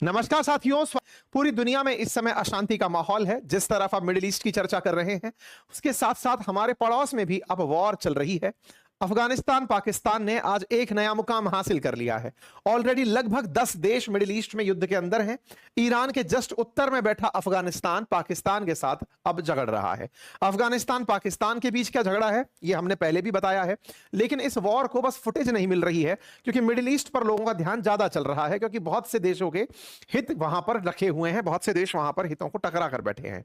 नमस्कार साथियों। पूरी दुनिया में इस समय अशांति का माहौल है। जिस तरफ आप मिडिल ईस्ट की चर्चा कर रहे हैं, उसके साथ साथ हमारे पड़ोस में भी अब वॉर चल रही है। अफगानिस्तान पाकिस्तान ने आज एक नया मुकाम हासिल कर लिया है। ऑलरेडी लगभग 10 देश मिडिल ईस्ट में युद्ध के अंदर हैं। ईरान के जस्ट उत्तर में बैठा अफगानिस्तान पाकिस्तान के साथ अब झगड़ रहा है। अफगानिस्तान पाकिस्तान के बीच क्या झगड़ा है, यह हमने पहले भी बताया है, लेकिन इस वॉर को बस फुटेज नहीं मिल रही है क्योंकि मिडिल ईस्ट पर लोगों का ध्यान ज्यादा चल रहा है, क्योंकि बहुत से देशों के हित वहां पर रखे हुए हैं, बहुत से देश वहां पर हितों को टकरा कर बैठे हैं।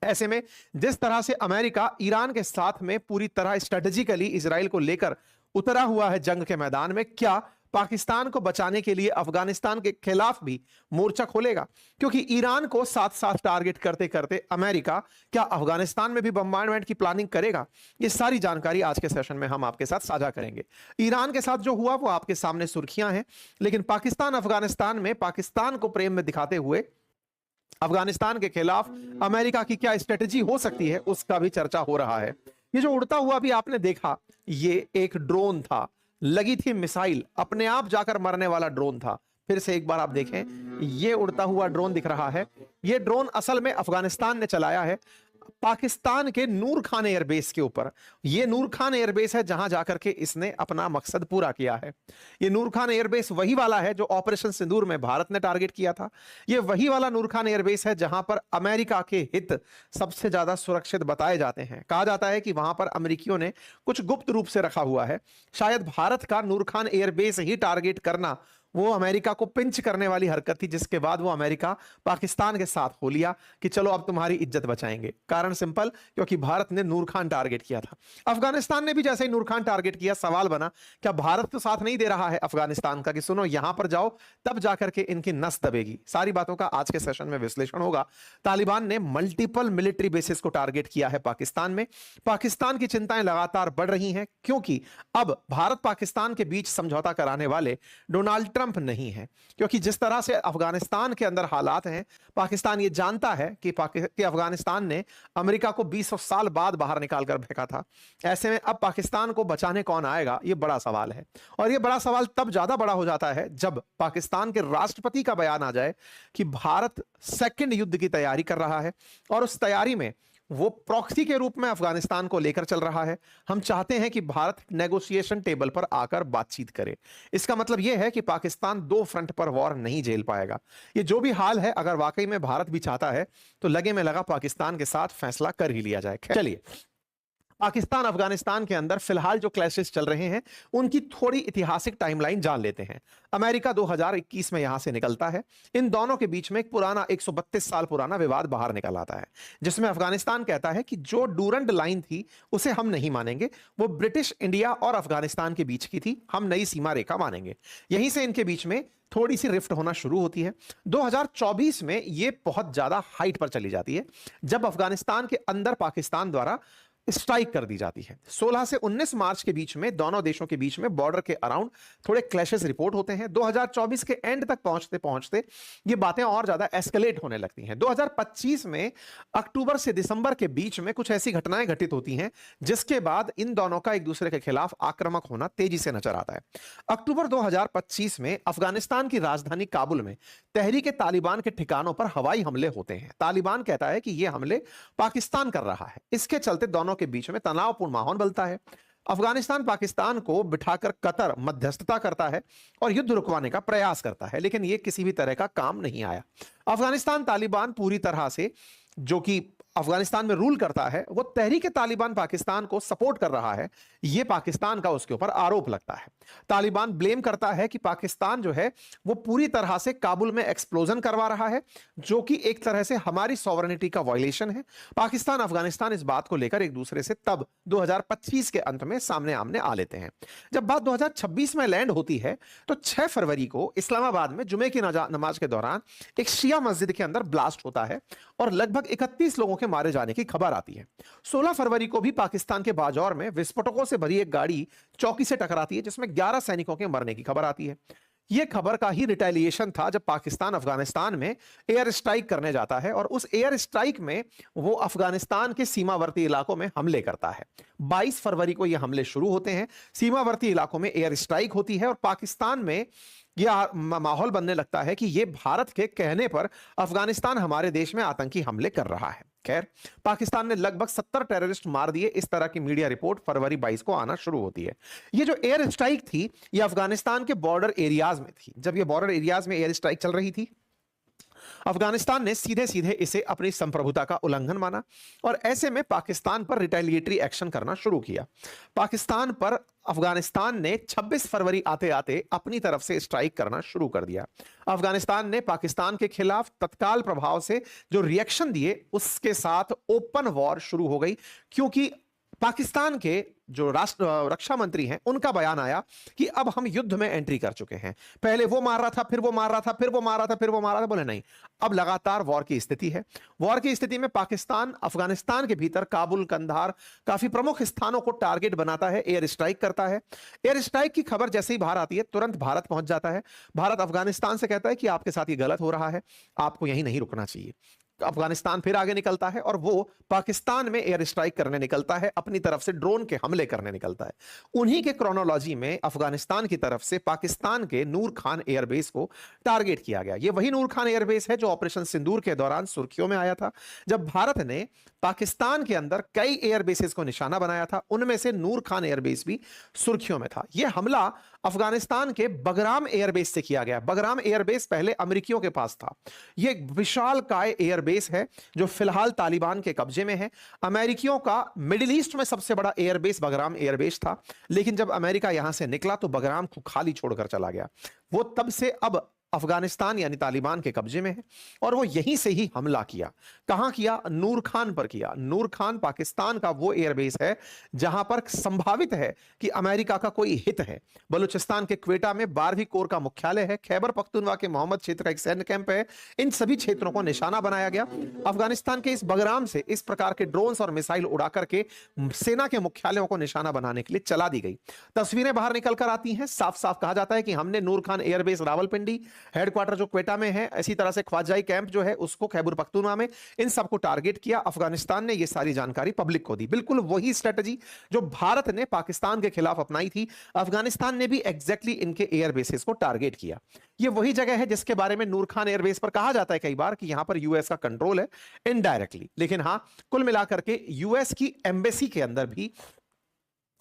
ऐसे में जिस तरह से अमेरिका ईरान के साथ में पूरी तरह स्ट्रेटेजिकली इजराइल को लेकर उतरा हुआ है जंग के मैदान में, क्या पाकिस्तान को बचाने के लिए अफगानिस्तान के खिलाफ भी मोर्चा खोलेगा? क्योंकि ईरान को साथ साथ टारगेट करते करते अमेरिका क्या अफगानिस्तान में भी बम्बार्डमेंट की प्लानिंग करेगा? ये सारी जानकारी आज के सेशन में हम आपके साथ साझा करेंगे। ईरान के साथ जो हुआ वो आपके सामने सुर्खियां हैं, लेकिन पाकिस्तान अफगानिस्तान में पाकिस्तान को प्रेम में दिखाते हुए अफगानिस्तान के खिलाफ अमेरिका की क्या स्ट्रेटेजी हो सकती है, उसका भी चर्चा हो रहा है। ये जो उड़ता हुआ भी आपने देखा, ये एक ड्रोन था, लगी थी मिसाइल, अपने आप जाकर मरने वाला ड्रोन था। फिर से एक बार आप देखें, ये उड़ता हुआ ड्रोन दिख रहा है। ये ड्रोन असल में अफगानिस्तान ने चलाया है पाकिस्तान के नूर खान एयरबेस के ऊपर। यह नूर खान एयरबेस है जहां जाकर के इसने अपना मकसद पूरा किया है। यह नूर खान एयरबेस वही वाला है जो ऑपरेशन सिंदूर में भारत ने टारगेट किया था। यह वही वाला नूर खान एयरबेस है जहां पर अमेरिका के हित सबसे ज्यादा सुरक्षित बताए जाते हैं। कहा जाता है कि वहां पर अमेरिकियों ने कुछ गुप्त रूप से रखा हुआ है। शायद भारत का नूर खान एयरबेस ही टारगेट करना वो अमेरिका को पिंच करने वाली हरकत थी, जिसके बाद वो अमेरिका पाकिस्तान के साथ हो लिया कि चलो अब तुम्हारी इज्जत बचाएंगे। कारण सिंपल, क्योंकि भारत ने नूर खान टारगेट किया था। अफगानिस्तान ने भी जैसे ही नूर खान टारगेट किया, सवाल बना क्या भारत तो साथ नहीं दे रहा है अफगानिस्तान का कि सुनो यहां पर जाओ, तब जाकर के इनकी नस दबेगी। सारी बातों का आज के सेशन में विश्लेषण होगा। तालिबान ने मल्टीपल मिलिट्री बेसिस को टारगेट किया है पाकिस्तान में। पाकिस्तान की चिंताएं लगातार बढ़ रही हैं क्योंकि अब भारत पाकिस्तान के बीच समझौता कराने वाले डोनाल्ड ट्रंप नहीं है। क्योंकि जिस तरह से अफगानिस्तान के अंदर हालात हैं, पाकिस्तान ये जानता है कि अफगानिस्तान ने अमेरिका को 20 साल बाद बाहर निकालकर फेंका था। ऐसे में अब पाकिस्तान को बचाने कौन आएगा, ये बड़ा सवाल है। और ये बड़ा सवाल तब ज्यादा बड़ा हो जाता है जब पाकिस्तान के राष्ट्रपति का बयान आ जाए कि भारत सेकंड युद्ध की तैयारी कर रहा है और उस तैयारी में वो प्रॉक्सी के रूप में अफगानिस्तान को लेकर चल रहा है। हम चाहते हैं कि भारत नेगोशिएशन टेबल पर आकर बातचीत करे। इसका मतलब यह है कि पाकिस्तान दो फ्रंट पर वॉर नहीं झेल पाएगा। ये जो भी हाल है, अगर वाकई में भारत भी चाहता है तो लगे में लगा पाकिस्तान के साथ फैसला कर ही लिया जाए। चलिए, पाकिस्तान अफगानिस्तान के अंदर फिलहाल जो क्लैशेस चल रहे हैं उनकी थोड़ी ऐतिहासिक टाइमलाइन जान लेते हैं। अमेरिका 2021 में यहां से निकलता है। इन दोनों के बीच में एक पुराना 132 साल पुराना विवाद बाहर निकल आता है, जिसमें अफगानिस्तान कहता है कि जो डूरंड लाइन थी उसे हम नहीं मानेंगे, वो ब्रिटिश इंडिया और अफगानिस्तान के बीच की थी, हम नई सीमा रेखा मानेंगे। यहीं से इनके बीच में थोड़ी सी रिफ्ट होना शुरू होती है। 2024 में यह बहुत ज्यादा हाइट पर चली जाती है जब अफगानिस्तान के अंदर पाकिस्तान द्वारा स्ट्राइक कर दी जाती है। 16 से 19 मार्च के बीच में दोनों देशों के बीच में बॉर्डर के अराउंड थोड़े क्लैशेस रिपोर्ट होते हैं। 2024 के एंड तक पहुंचते पहुंचते ये बातें और ज्यादा एस्केलेट होने लगती हैं। 2025 में अक्टूबर से दिसंबर के बीच में कुछ ऐसी घटनाएं घटित होती हैं जिसके बाद इन दोनों का एक दूसरे के खिलाफ आक्रामक होना तेजी से नजर आता है। अक्टूबर 2025 में अफगानिस्तान की राजधानी काबुल में तहरीके तालिबान के ठिकानों पर हवाई हमले होते हैं। तालिबान कहता है कि यह हमले पाकिस्तान कर रहा है। इसके चलते दोनों के बीच में तनावपूर्ण माहौल बनता है। अफगानिस्तान पाकिस्तान को बिठाकर कतर मध्यस्थता करता है और युद्ध रुकवाने का प्रयास करता है, लेकिन यह किसी भी तरह का काम नहीं आया। अफगानिस्तान तालिबान पूरी तरह से, जो कि अफगानिस्तान में रूल करता है, वो तहरीक तालिबान पाकिस्तान को सपोर्ट कर रहा है। यह पाकिस्तान का उसके ऊपर आरोप लगता है। तालिबान ब्लेम करता है कि पाकिस्तान जो है वो पूरी तरह से काबुल में एक्सप्लोजन करवा रहा है, जो कि एक तरह से हमारी सॉवरेनिटी का वायलेशन है। पाकिस्तान अफगानिस्तान इस बात को लेकर एक दूसरे से तब 2025 के अंत में सामने आमने आ लेते हैं। जब बात 2026 में लैंड होती है तो 6 फरवरी को इस्लामाबाद में जुमे की नमाज के दौरान एक शिया मस्जिद के अंदर ब्लास्ट होता है और लगभग 31 लोगों के मारे जाने की खबर आती है। 16 फरवरी को भी पाकिस्तान के बाजौर में विस्फोटकों से भरी एक गाड़ी चौकी से टकराती है, जिसमें 11 सैनिकों के मरने की खबर आती है। यह खबर का ही रिटेलिएशन था जब पाकिस्तान अफगानिस्तान में एयर स्ट्राइक करने जाता है और उस एयर स्ट्राइक में वो अफगानिस्तान के सीमावर्ती इलाकों में हमले करता है। 22 फरवरी को यह हमले शुरू होते हैं, सीमावर्ती इलाकों में एयर स्ट्राइक होती है और पाकिस्तान में यह माहौल बनने लगता है कि यह भारत के कहने पर अफगानिस्तान हमारे देश में आतंकी हमले कर रहा है। खैर, पाकिस्तान ने लगभग 70 टेररिस्ट मार दिए, इस तरह की मीडिया रिपोर्ट फरवरी 22 को आना शुरू होती है। ये जो एयर स्ट्राइक थी, ये अफगानिस्तान के बॉर्डर एरियाज में थी। जब ये बॉर्डर एरियाज में एयर स्ट्राइक चल रही थी, अफगानिस्तान ने सीधे सीधे इसे अपनी संप्रभुता का उल्लंघन माना और ऐसे में पाकिस्तान पर रिटेलिएटरी एक्शन करना शुरू किया। पाकिस्तान पर अफगानिस्तान ने 26 फरवरी आते आते अपनी तरफ से स्ट्राइक करना शुरू कर दिया। अफगानिस्तान ने पाकिस्तान के खिलाफ तत्काल प्रभाव से जो रिएक्शन दिए, उसके साथ ओपन वॉर शुरू हो गई, क्योंकि पाकिस्तान के जो रक्षा मंत्री हैं, उनका बयान आया कि अब हम युद्ध में एंट्री कर चुके हैं। पहले वो मार रहा था, फिर वो मार रहा था, फिर वो मार रहा था, फिर वो मार रहा था, बोले नहीं, अब लगातार वॉर की स्थिति है। वॉर की स्थिति में पाकिस्तान अफगानिस्तान के भीतर काबुल, कंधार, काफी प्रमुख स्थानों को टारगेट बनाता है, एयर स्ट्राइक करता है। एयर स्ट्राइक की खबर जैसे ही बाहर आती है, तुरंत भारत पहुंच जाता है। भारत अफगानिस्तान से कहता है कि आपके साथ ये गलत हो रहा है, आपको यहीं नहीं रुकना चाहिए। अफगानिस्तान फिर आगे निकलता है और वो पाकिस्तान में एयर स्ट्राइक करने निकलता है, अपनी तरफ से ड्रोन के हमले करने निकलता है। उन्हीं के क्रोनोलॉजी में अफगानिस्तान की तरफ से पाकिस्तान के नूर खान एयरबेस को टारगेट किया गया। ये वही नूर खान एयरबेस है जो ऑपरेशन सिंदूर के दौरान सुर्खियों में आया था, जब भारत ने पाकिस्तान के अंदर कई एयरबेसेस को निशाना बनाया था। उनमें से नूर खान एयरबेस भी सुर्खियों में था। यह हमला अफगानिस्तान के बगराम एयरबेस से किया गया। बगराम एयरबेस पहले अमेरिकियों के पास था। यह एक विशालकाय एयरबेस है जो फिलहाल तालिबान के कब्जे में है। अमेरिकियों का मिडिल ईस्ट में सबसे बड़ा एयरबेस बगराम एयरबेस था, लेकिन जब अमेरिका यहां से निकला तो बगराम को खाली छोड़कर चला गया। वो तब से अब अफगानिस्तान यानी तालिबान के कब्जे में है और वो यहीं से ही हमला किया। कहां किया? नूर खान पर किया। नूर खान पाकिस्तान का वो एयरबेस है जहां पर संभावित है कि अमेरिका का कोई हित है। बलूचिस्तान के क्वेटा में 12वीं कोर का मुख्यालय है। खैबर पख्तूनवा के मोहम्मद क्षेत्र का एक सैन्य कैंप है। इन सभी क्षेत्रों को निशाना बनाया गया। अफगानिस्तान के इस बगराम से इस प्रकार के ड्रोन्स और मिसाइल उड़ा करके सेना के मुख्यालयों को निशाना बनाने के लिए चला दी गई। तस्वीरें बाहर निकल कर आती हैं। साफ साफ कहा जाता है कि हमने नूर खान एयरबेस रावलपिंडी हेडक्वार्टर जो क्वेटा में है, इसी तरह से ख्वाजाई कैंप जो है उसको खैबर पख्तूनवा में, इन सबको टारगेट किया। अफगानिस्तान ने ये सारी जानकारी पब्लिक को दी। बिल्कुल वही स्ट्रेटजी जो भारत ने पाकिस्तान के खिलाफ अपनाई थी, अफगानिस्तान ने भी एग्जैक्टली इनके एयरबेसेस को टारगेट किया। ये वही जगह है जिसके बारे में नूर खान एयरबेस पर कहा जाता है कई बार कि यहां पर यूएस का कंट्रोल है इनडायरेक्टली। लेकिन हां, कुल मिलाकर के यूएस की एम्बेसी के अंदर भी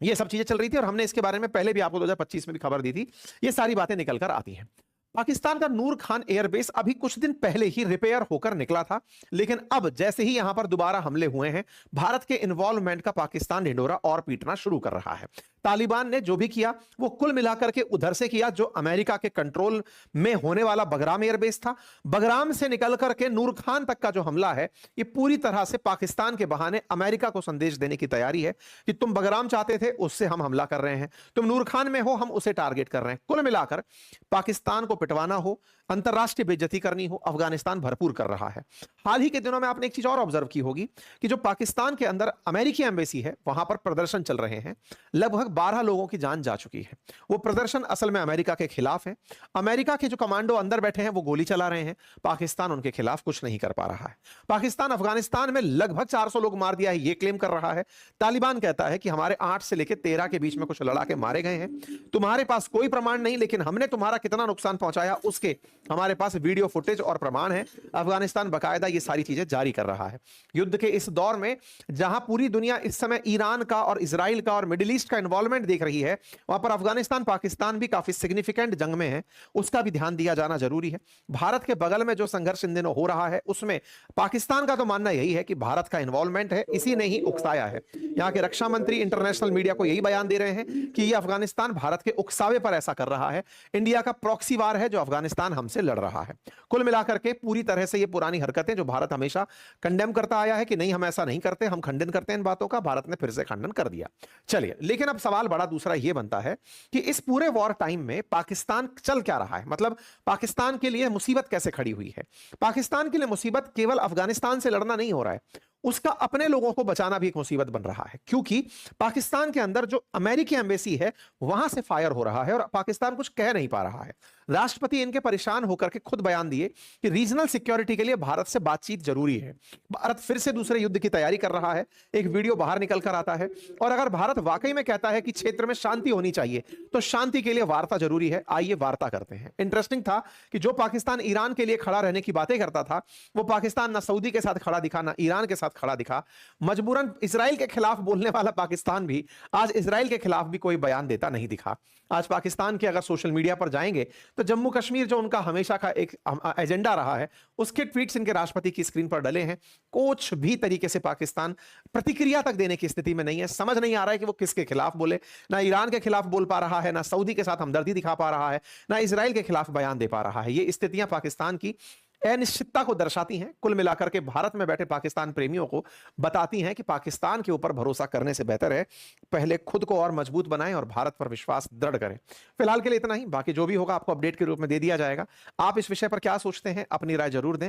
ये सब चीजें चल रही थी और हमने इसके बारे में पहले भी आपको 2025 में भी खबर दी थी। ये सारी बातें निकल कर आती हैं। पाकिस्तान का नूर खान एयरबेस अभी कुछ दिन पहले ही रिपेयर होकर निकला था, लेकिन अब जैसे ही यहां पर दोबारा हमले हुए हैं, भारत के इन्वॉल्वमेंट का पाकिस्तान ढिंढोरा और पीटना शुरू कर रहा है। तालिबान ने जो भी किया वो कुल मिलाकर के उधर से किया जो अमेरिका के कंट्रोल में होने वाला बगराम एयरबेस था। बगराम से निकल करके नूर खान तक का जो हमला है, ये पूरी तरह से पाकिस्तान के बहाने अमेरिका को संदेश देने की तैयारी है कि तुम बगराम चाहते थे, उससे हम हमला कर रहे हैं, तुम नूर खान में हो, हम उसे टारगेट कर रहे हैं। कुल मिलाकर पाकिस्तान को पिटवाना हो, अंतरराष्ट्रीय बेइज्जती करनी हो, अफगानिस्तान भरपूर कर रहा है। हाल ही के दिनों में आपने एक चीज और ऑब्जर्व की होगी कि जो पाकिस्तान के अंदर अमेरिकी एम्बेसी है, वहां पर प्रदर्शन चल रहे हैं। लगभग 12 लोगों की जान जा चुकी है। वो प्रदर्शन असल में अमेरिका के खिलाफ है। अमेरिका के जो कमांडो अंदर बैठे हैं वो गोली चला रहे हैं। पाकिस्तान उनके खिलाफ कुछ नहीं कर पा रहा है। पाकिस्तान अफगानिस्तान में लगभग 400 लोग मार दिया है, ये क्लेम कर रहा है। तालिबान कहता है कि हमारे 8 से लेकर 13 के बीच में कुछ लड़ाके मारे गए हैं। तुम्हारे पास कोई प्रमाण नहीं, लेकिन हमने तुम्हारा कितना नुकसान पहुंचाया उसके हमारे पास वीडियो फुटेज और प्रमाण है। अफगानिस्तान बकायदा ये सारी चीजें जारी कर रहा है। युद्ध के इस दौर में जहां पूरी दुनिया इस समय ईरान का और इजराइल का और मिडिल ईस्ट का इन्वॉल्वमेंट देख रही है, वहां पर अफगानिस्तान पाकिस्तान भी काफी सिग्निफिकेंट जंग में है, उसका भी ध्यान दिया जाना जरूरी है। भारत के बगल में जो संघर्ष इन दिनों हो रहा है उसमें पाकिस्तान का तो मानना यही है कि भारत का इन्वॉल्वमेंट है, इसी ने ही उकसाया है। यहां के रक्षा मंत्री इंटरनेशनल मीडिया को यही बयान दे रहे हैं कि यह अफगानिस्तान भारत के उकसावे पर ऐसा कर रहा है। इंडिया का प्रॉक्सी वार है जो अफगानिस्तान हमसे लड़ रहा है। कुल मिलाकर के पूरी तरह से ये पुरानी हरकतें जो भारत हमेशा कंडेम करता आया है कि नहीं हम ऐसा नहीं करते, हम खंडन करते हैं इन बातों का, भारत ने फिर से खंडन कर दिया। चलिए, लेकिन अब सवाल बड़ा दूसरा यह बनता है कि इस पूरे वॉर टाइम में पाकिस्तान चल क्या रहा है, मतलब पाकिस्तान के लिए मुसीबत कैसे खड़ी हुई है। पाकिस्तान के लिए मुसीबत केवल अफगानिस्तान से लड़ना नहीं हो रहा है, उसका अपने लोगों को बचाना भी एक मुसीबत बन रहा है, क्योंकि पाकिस्तान के अंदर जो अमेरिकी एम्बेसी है वहां से फायर हो रहा है और पाकिस्तान कुछ कह नहीं पा रहा है। राष्ट्रपति इनके परेशान होकर के खुद बयान दिए कि रीजनल सिक्योरिटी के लिए भारत से बातचीत जरूरी है। भारत फिर से दूसरे युद्ध की तैयारी कर रहा है। एक वीडियो बाहर निकल कर आता है और अगर भारत वाकई में कहता है कि क्षेत्र में शांति होनी चाहिए तो शांति के लिए वार्ता जरूरी है। आइए वार्ता करते हैं। इंटरेस्टिंग था कि जो पाकिस्तान ईरान के लिए खड़ा रहने की बातें करता था वो पाकिस्तान ना सऊदी के साथ खड़ा दिखा ना ईरान के साथ खड़ा दिखा। मजबूरन इसराइल के खिलाफ बोलने वाला पाकिस्तान भी आज इसराइल के खिलाफ भी कोई बयान देता नहीं दिखा। आज पाकिस्तान के अगर सोशल मीडिया पर जाएंगे तो जम्मू कश्मीर जो उनका हमेशा का एक एजेंडा रहा है उसके ट्वीट्स इनके राष्ट्रपति की स्क्रीन पर डले हैं। कुछ भी तरीके से पाकिस्तान प्रतिक्रिया तक देने की स्थिति में नहीं है। समझ नहीं आ रहा है कि वो किसके खिलाफ बोले। ना ईरान के खिलाफ बोल पा रहा है, ना सऊदी के साथ हमदर्दी दिखा पा रहा है, ना इसराइल के खिलाफ बयान दे पा रहा है। ये स्थितियां पाकिस्तान की अनिश्चितता को दर्शाती हैं। कुल मिलाकर के भारत में बैठे पाकिस्तान प्रेमियों को बताती हैं कि पाकिस्तान के ऊपर भरोसा करने से बेहतर है पहले खुद को और मजबूत बनाएं और भारत पर विश्वास दृढ़ करें। फिलहाल के लिए इतना ही, बाकी जो भी होगा आपको अपडेट के रूप में दे दिया जाएगा। आप इस विषय पर क्या सोचते हैं अपनी राय जरूर दें।